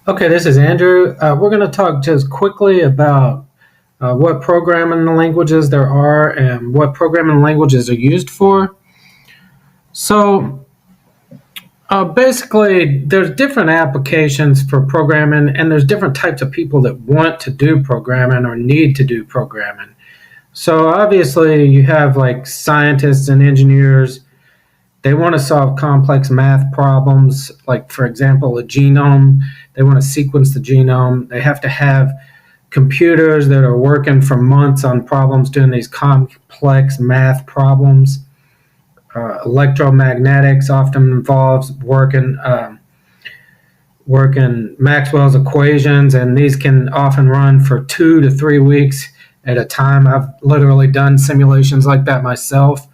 Okay, this is Andrew. We're going to talk just quickly about what programming languages there are and what programming languages are used for. So basically, there's different applications for programming, and there's different types of people that want to do programming or need to do programming. So obviously, you have like scientists and engineers. They want to solve complex math problems, like, for example, a genome. They want to sequence the genome. They have to have computers that are working for months on problems doing these complex math problems. Electromagnetics often involves working Maxwell's equations, and these can often run for 2 to 3 weeks at a time. I've literally done simulations like that myself.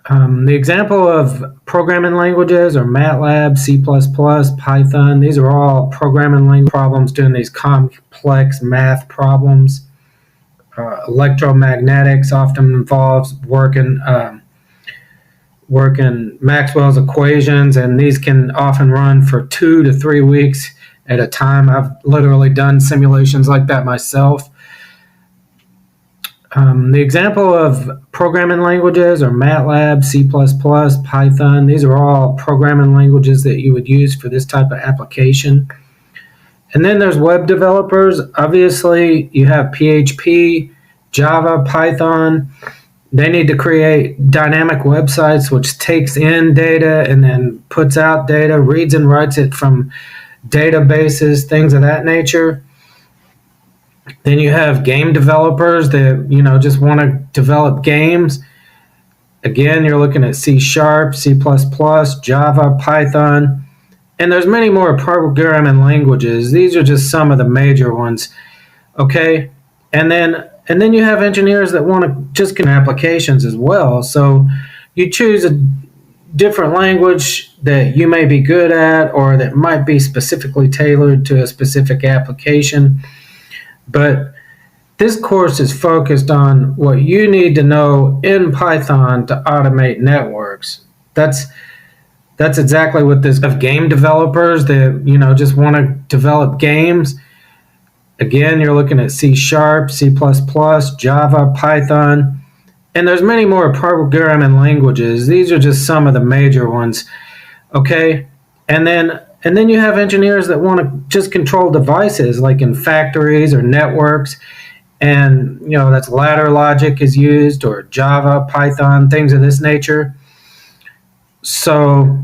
The example of programming languages are MATLAB, C++, Python. These are all programming language problems doing these complex math problems. Electromagnetics often involves working Maxwell's equations, and these can often run for 2 to 3 weeks at a time. I've literally done simulations like that myself. The example of programming languages are MATLAB, C++, Python. These are all programming languages that you would use for this type of application. And then there's web developers. Obviously, you have PHP, Java, Python. They need to create dynamic websites, which takes in data and then puts out data, reads and writes it from databases, things of that nature. Then you have game developers that, just want to develop games. Again, you're looking at C#, C++, Java, Python, and there's many more programming languages. These are just some of the major ones. Okay, and then you have engineers that want to just connect applications as well. So you choose a different language that you may be good at or that might be specifically tailored to a specific application. But this course is focused on what you need to know in Python to automate networks. That's exactly what this of game developers that just want to develop games. Again, you're looking at C#, C++, Java, Python, and there's many more programming languages. These are just some of the major ones. Okay, and then you have engineers that want to just control devices like in factories or networks, and that's ladder logic is used, or Java, Python, things of this nature. So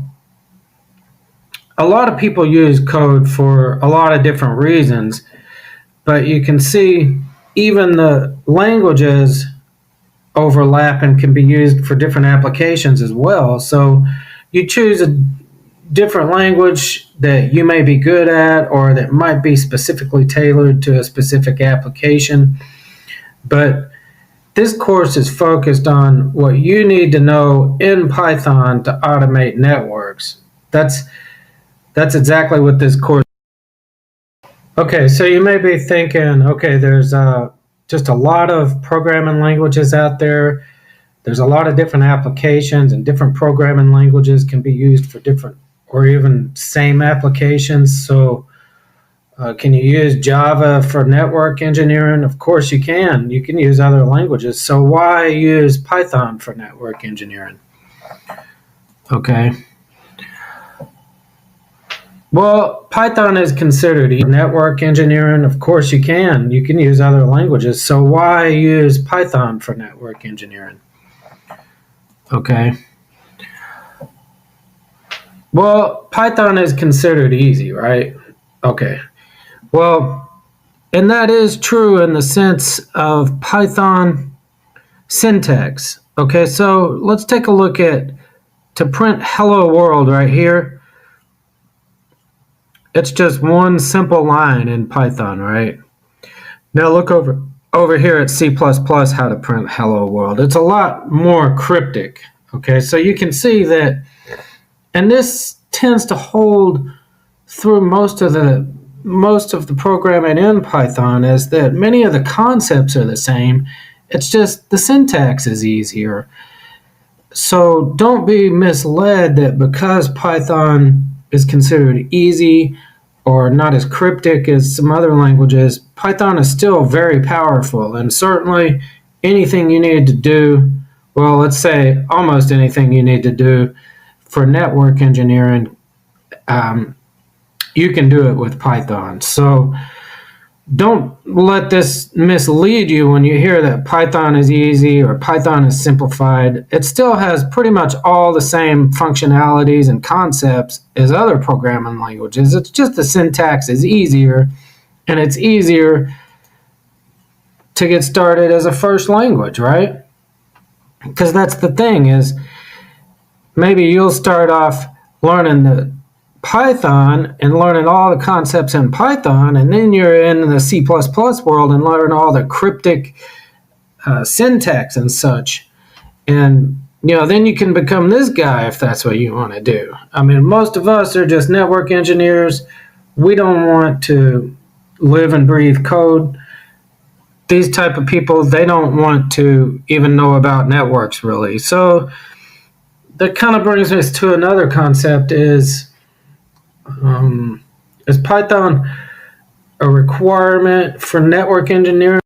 a lot of people use code for a lot of different reasons, but you can see even the languages overlap and can be used for different applications as well. So you choose a different language that you may be good at or that might be specifically tailored to a specific application. But this course is focused on what you need to know in Python to automate networks. That's exactly what this course. Okay, so you may be thinking, okay, there's just a lot of programming languages out there. There's a lot of different applications, and different programming languages can be used for different or even same applications. So can you use Java for network engineering? Of course you can. You can use other languages. So why use Python for network engineering? Okay. Well, Python is considered network engineering. Of course you can. You can use other languages. So why use Python for network engineering? Okay. Well, Python is considered easy, right? Okay. Well, and that is true in the sense of Python syntax. Okay, so let's take a look at, to print hello world right here, it's just one simple line in Python, right? Now look over here at C++ how to print hello world. It's a lot more cryptic. Okay, so you can see that, and this tends to hold through most of the programming in Python, is that many of the concepts are the same. It's just the syntax is easier. So don't be misled that because Python is considered easy or not as cryptic as some other languages, Python is still very powerful. And certainly anything you need to do, well, let's say almost anything you need to do for network engineering, you can do it with Python. So don't let this mislead you when you hear that Python is easy or Python is simplified. It still has pretty much all the same functionalities and concepts as other programming languages. It's just the syntax is easier, and it's easier to get started as a first language, right? Because that's the thing is maybe you'll start off learning the Python and learning all the concepts in Python, and then you're in the C++ world and learn all the cryptic syntax and such. And, then you can become this guy if that's what you want to do. I mean, most of us are just network engineers. We don't want to live and breathe code. These type of people, they don't want to even know about networks, really. So that kind of brings us to another concept is Python a requirement for network engineering?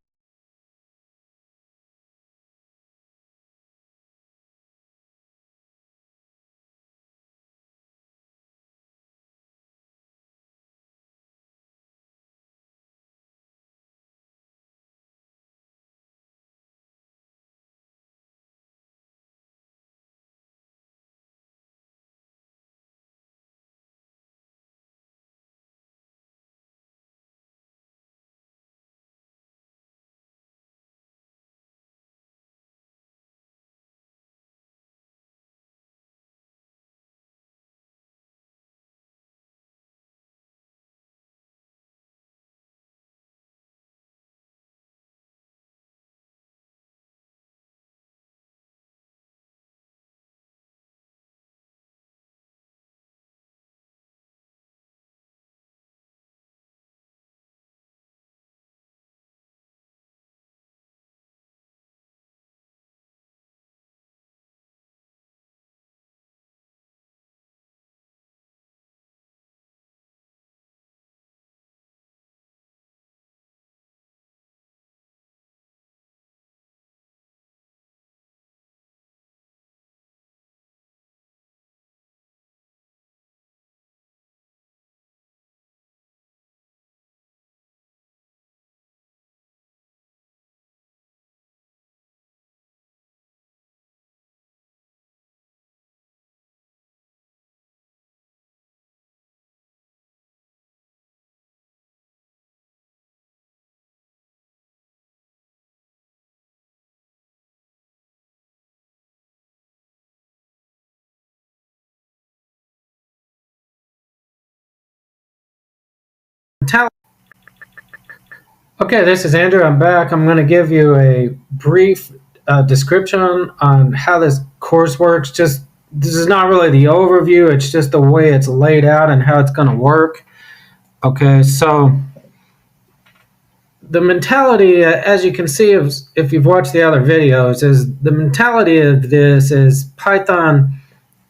Okay, this is Andrew. I'm back. I'm going to give you a brief description on how this course works. Just this is not really the overview. It's just the way it's laid out and how it's going to work. Okay, so the mentality, as you can see if you've watched the other videos, is the mentality of this is Python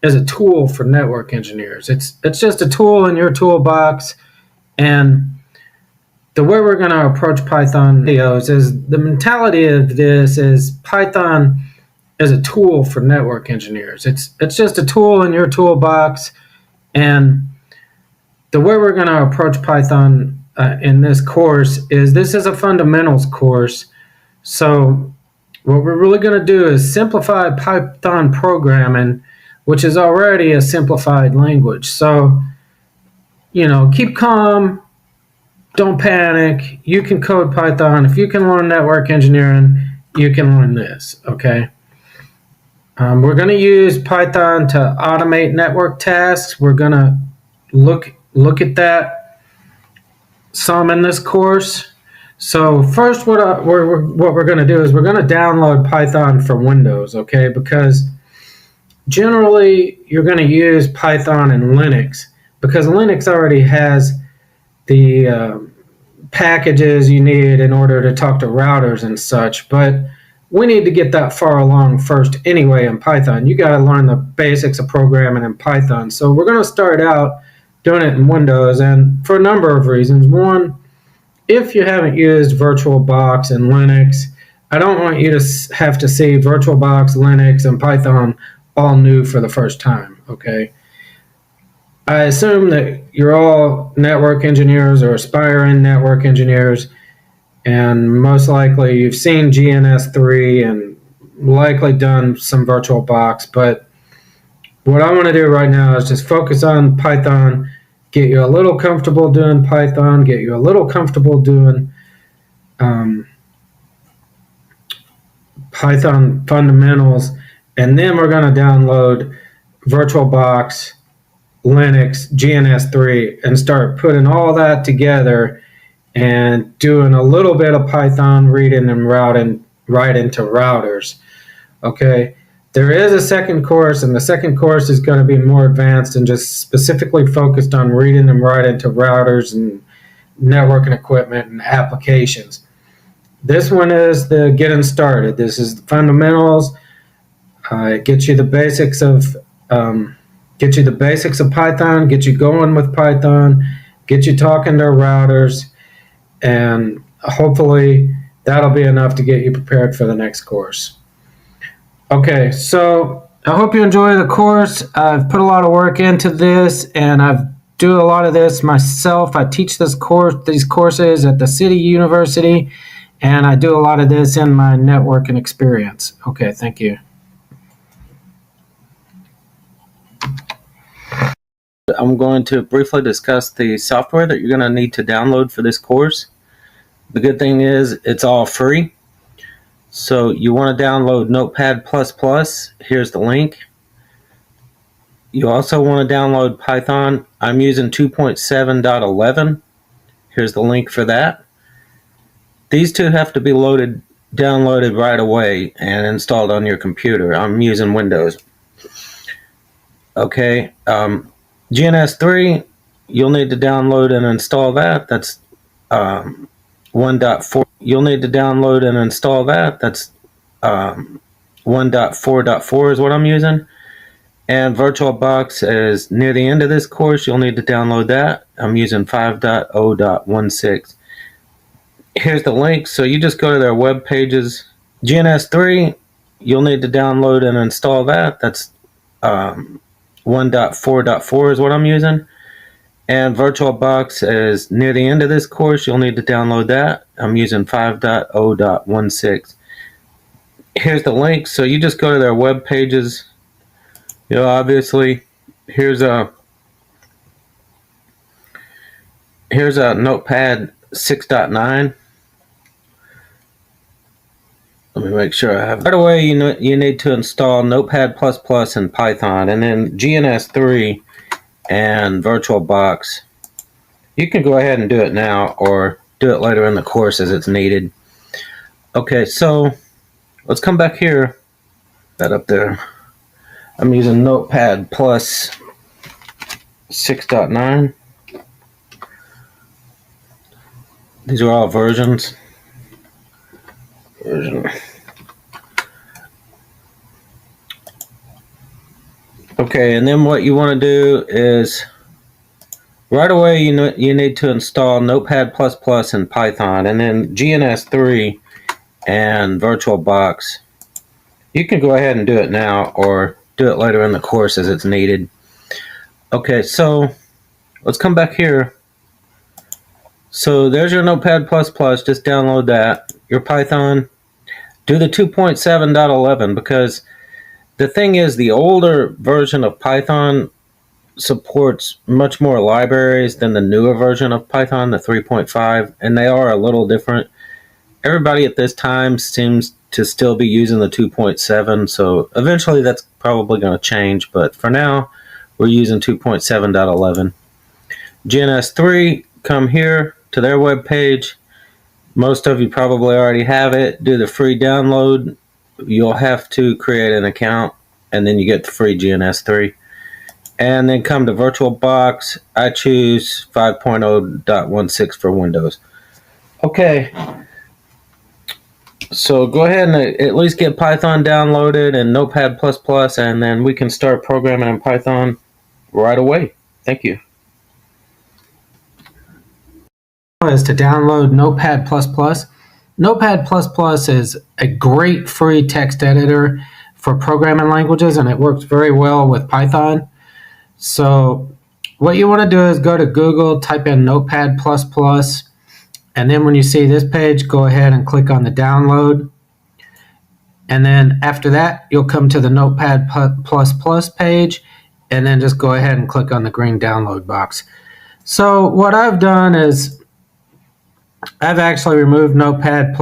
is a tool for network engineers. It's just a tool in your toolbox, and the way we're going to approach Python videos is the mentality of this is Python is a tool for network engineers. It's just a tool in your toolbox, and the way we're going to approach Python in this course is this is a fundamentals course. So what we're really going to do is simplify Python programming, which is already a simplified language. So, keep calm. Don't panic. You can code Python. If you can learn network engineering, you can learn this, okay? We're going to use Python to automate network tasks. We're going to look at that some in this course. So first, what we're going to do is we're going to download Python for Windows, okay? Because generally, you're going to use Python in Linux because Linux already has the packages you need in order to talk to routers and such, but we need to get that far along first anyway in Python. You got to learn the basics of programming in Python. So we're going to start out doing it in Windows, and for a number of reasons. One, if you haven't used VirtualBox and Linux, I don't want you to have to see VirtualBox, Linux, and Python all new for the first time, okay? I assume that you're all network engineers or aspiring network engineers, and most likely you've seen GNS3 and likely done some VirtualBox, but what I want to do right now is just focus on Python, get you a little comfortable doing Python, get you a little comfortable doing Python fundamentals, and then we're going to download VirtualBox, Linux, GNS3, and start putting all that together and doing a little bit of Python reading and routing right into routers. Okay, there is a second course, and the second course is going to be more advanced and just specifically focused on reading and writing to routers and networking equipment and applications. This one is the getting started. This is the fundamentals. It gets you the basics of Python, get you going with Python, get you talking to routers, and hopefully that'll be enough to get you prepared for the next course. Okay, so I hope you enjoy the course. I've put a lot of work into this, and I've do a lot of this myself. I teach these courses at the City University, and I do a lot of this in my networking experience. Okay, thank you. I'm going to briefly discuss the software that you're going to need to download for this course. The good thing is it's all free. So you want to download Notepad++. Here's the link. You also want to download Python. I'm using 2.7.11. Here's the link for that. These two have to be downloaded right away and installed on your computer. I'm using Windows. Okay, GNS3, you'll need to download and install that. That's 1.4. You'll need to download and install that. That's 1.4.4 is what I'm using. And VirtualBox is near the end of this course. You'll need to download that. I'm using 5.0.16. Here's the link. So you just go to their web pages. GNS3, you'll need to download and install that. That's 1.4.4 is what I'm using. And VirtualBox is near the end of this course. You'll need to download that. I'm using 5.0.16. Here's the link. So you just go to their web pages. You know, obviously, here's a Notepad 6.9. Let me make sure I have. Right away, you need to install Notepad++ and Python, and then GNS3 and VirtualBox. You can go ahead and do it now, or do it later in the course as it's needed. Okay, so let's come back here. That up there. I'm using Notepad Plus 6.9. These are all versions. Okay, and then what you want to do is right away you need to install Notepad++ and Python, and then GNS3 and VirtualBox. You can go ahead and do it now, or do it later in the course as it's needed. Okay, so let's come back here. So there's your Notepad++. Just download that. Your Python. Do the 2.7.11, because the thing is, the older version of Python supports much more libraries than the newer version of Python, the 3.5, and they are a little different. Everybody at this time seems to still be using the 2.7, so eventually that's probably going to change, but for now we're using 2.7.11. GNS3, come here to their web page. Most of you probably already have it. Do the free download. You'll have to create an account, and then you get the free GNS3. And then come to VirtualBox. I choose 5.0.16 for Windows. Okay. So go ahead and at least get Python downloaded and Notepad++, and then we can start programming in Python right away. Thank you. is to download Notepad++. Notepad++ is a great free text editor for programming languages, and it works very well with Python. So what you want to do is go to Google, type in Notepad++, and then when you see this page, go ahead and click on the download. And then after that, you'll come to the Notepad++ page, and then just go ahead and click on the green download box. So what I've done is I've actually removed Notepad++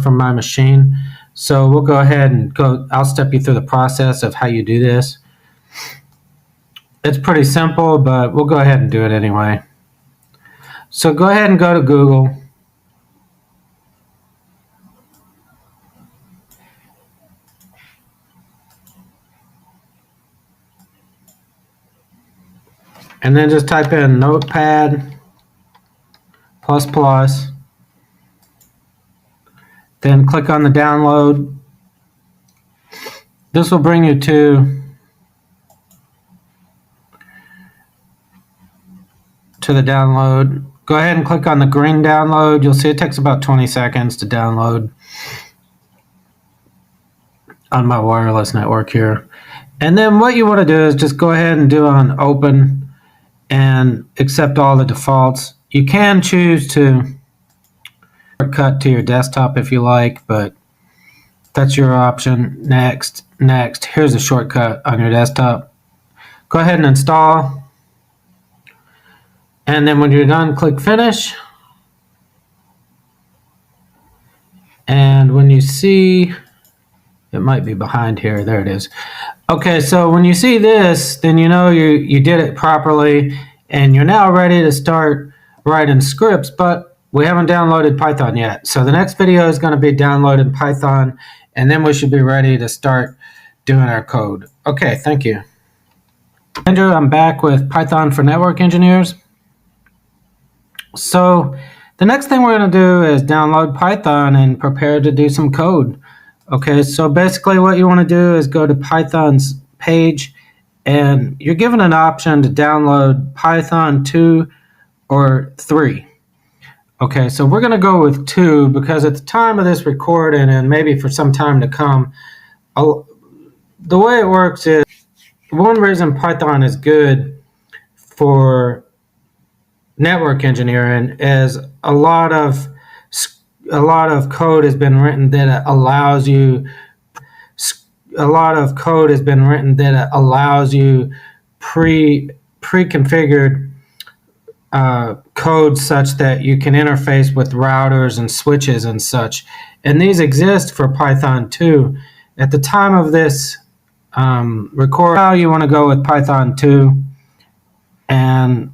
from my machine. So we'll go ahead and I'll step you through the process of how you do this. It's pretty simple, but we'll go ahead and do it anyway. So go ahead and go to Google. And then just type in Notepad++. Then click on the download. This will bring you to the download. Go ahead and click on the green download. You'll see it takes about 20 seconds to download on my wireless network here. And then what you want to do is just go ahead and do on open and accept all the defaults. You can choose to shortcut to your desktop if you like, but that's your option. Next. Here's a shortcut on your desktop. Go ahead and install. And then when you're done, click finish. And when you see, it might be behind here. There it is. Okay, so when you see this, then you know you did it properly, and you're now ready to start writing scripts, but we haven't downloaded Python yet. So the next video is going to be downloading Python, and then we should be ready to start doing our code. Okay, thank you. Andrew, I'm back with Python for Network Engineers. So the next thing we're going to do is download Python and prepare to do some code. Okay, so basically what you want to do is go to Python's page, and you're given an option to download Python 2 or 3. Okay, so we're going to go with 2 because at the time of this recording, and maybe for some time to come, the way it works is, one reason Python is good for network engineering is a lot of code has been written that allows you pre-configured code such that you can interface with routers and switches and such, and these exist for Python 2. At the time of this record, now you want to go with Python 2, and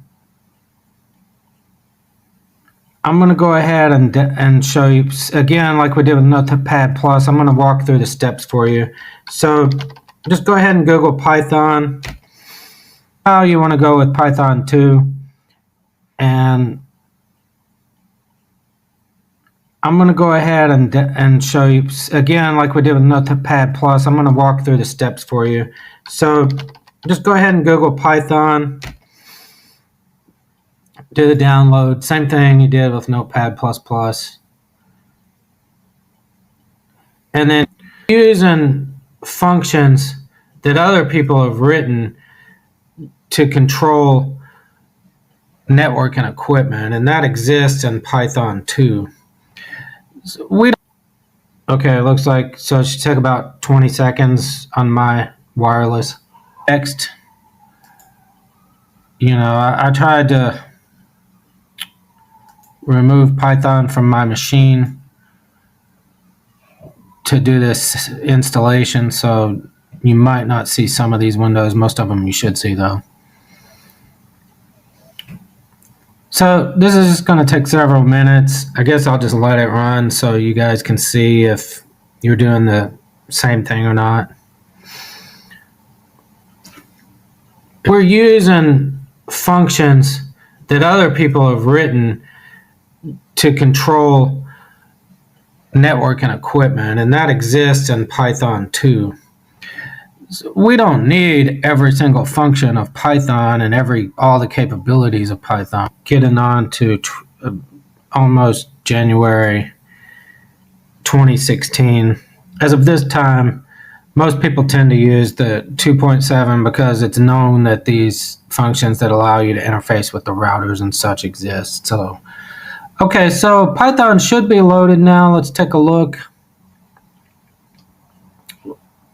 I'm going to go ahead and show you, again, like we did with Notepad+, I'm going to walk through the steps for you. So just go ahead and Google Python. Now you want to go with Python 2, and I'm going to go ahead and show you, again, like we did with Notepad+, I'm going to walk through the steps for you. So just go ahead and Google Python. Do the download, same thing you did with Notepad++. And then using functions that other people have written to control network and equipment, and that exists in Python 2. So okay, it looks like, so it should take about 20 seconds on my wireless. Next, I tried to remove Python from my machine to do this installation, so you might not see some of these windows. Most of them you should see, though. So this is just going to take several minutes. I guess I'll just let it run so you guys can see if you're doing the same thing or not. We're using functions that other people have written to control network and equipment, and that exists in Python 2. So we don't need every single function of Python and all the capabilities of Python. Getting on to almost January 2016. As of this time, most people tend to use the 2.7 because it's known that these functions that allow you to interface with the routers and such exist. So, okay, so Python should be loaded now. Let's take a look.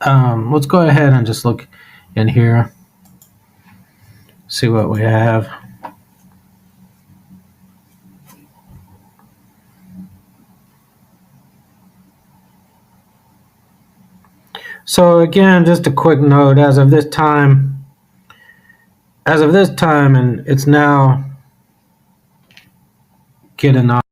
Let's go ahead and just look in here, see what we have. So again, just a quick note, as of this time, and it's now getting on.